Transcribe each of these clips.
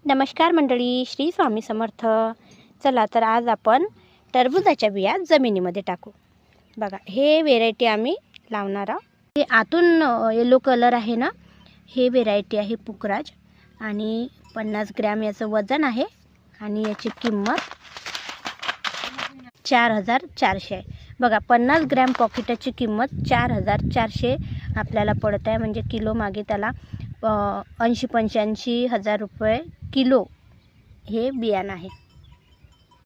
नमस्कार मंडळी, श्री स्वामी समर्थ. चला तर आज आपण टरबूजाच्या बिया जमिनीमध्ये टाकू. बघा, हे व्हेरायटी आम्ही लावणार आहोत. हे आतून येलो कलर आहे ना, हे व्हेरायटी आहे पुखराज आणि 50 ग्रॅम याचं वजन आहे आणि याची किंमत 4400 आहे. बघा, 50 ग्रॅम पॉकेटाची किंमत 4400 आपल्याला पडत आहे. म्हणजे किलो मागे त्याला 80-85 हजार रुपये किलो हे बियाणं आहे.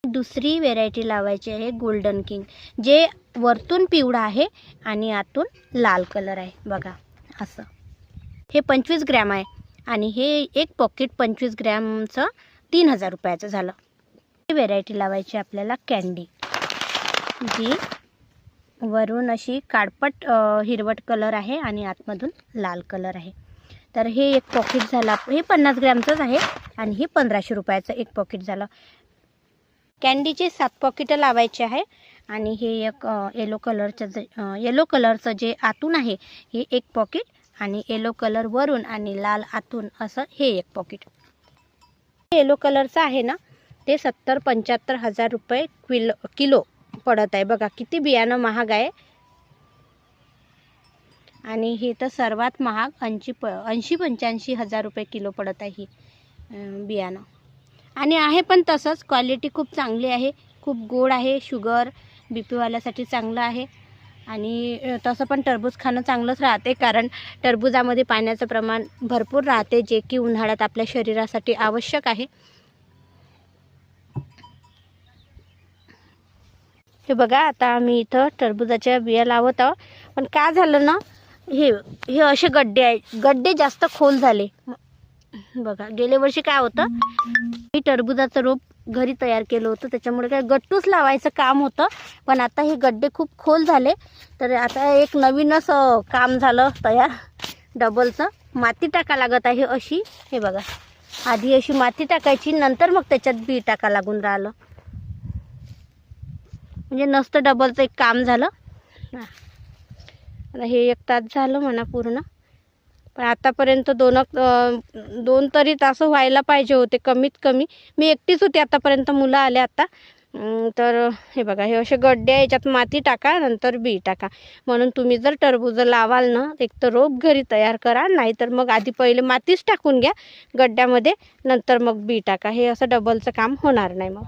दुसरी व्हेरायटी लावायची आहे गोल्डन किंग, जे वरतून पिवळा आहे आणि आतून लाल कलर आहे. बघा असं. हे 25 ग्रॅम आहे आणि हे एक पॉकेट 25 ग्रॅमचं 3000 रुपयाचं झालं. ही व्हेरायटी लावायची आपल्याला कँडी, जी वरून अशी काळपट हिरवट कलर आहे आणि आतमधून लाल कलर आहे. तर हे एक पॉकेट झालं. हे 50 ग्रॅमचंच आहे आणि हे 1500 रुपयाचं एक पॉकेट झालं. कँडीचे 7 पॉकेटं लावायचे आहे आणि हे एक येलो कलरचं जे आतून आहे हे एक पॉकेट आणि येलो कलर वरून आणि लाल आतून असं हे एक पॉकेट. येलो कलरचं आहे ना, ते 70-75 हजार रुपये किलो पडत आहे. बघा किती बियाणं महाग आहे. आणि हे तर सर्वात महाग 80-85 हजार रुपये किलो पडत आहे ही बियाणं. आणि आहे पण तसंच, क्वालिटी खूप चांगली आहे, खूप गोड आहे, शुगर बीपीवाल्यासाठी चांगलं आहे. आणि तसं पण टरबूज खाणं चांगलंच राहते, कारण टरबूजामध्ये पाण्याचं प्रमाण भरपूर राहते, जे की उन्हाळ्यात आपल्या शरीरासाठी आवश्यक आहे. हे बघा, आता आम्ही इथं टरबूजाच्या बिया लावत आहोत. पण काय झालं ना, हे असे गड्डे जास्त खोल झाले. बघा, गेल्या वर्षी काय होतं, मी टरबूजाचं रोप घरी तयार केलं होतं, त्याच्यामुळे काय गट्टूच लावायचं काम होतं. पण आता हे गड्डे खूप खोल झाले, तर आता एक नवीनच काम झालं तयार. डबलचं माती टाका लागत आहे अशी. हे बघा, आधी अशी माती टाकायची, नंतर मग त्याच्यात बी टाका लागून राहिलं. म्हणजे नसतं डबलचं एक काम झालं. हे 1 तास झालं म्हणा पूर्ण. पण आतापर्यंत दोन तरी तास व्हायला पाहिजे होते कमीत कमी. मी एकटीच होती आतापर्यंत, मुलं आले आता. तर हे बघा, हे असे गड्डे आहे, याच्यात माती टाका, नंतर बी टाका. म्हणून तुम्ही जर टरबूज लावाल ना, एक तर रोप घरी तयार करा, नाहीतर मग आधी पहिले मातीच टाकून घ्या गड्ड्यामध्ये, नंतर मग बी टाका. हे असं डबलचं काम होणार नाही मग.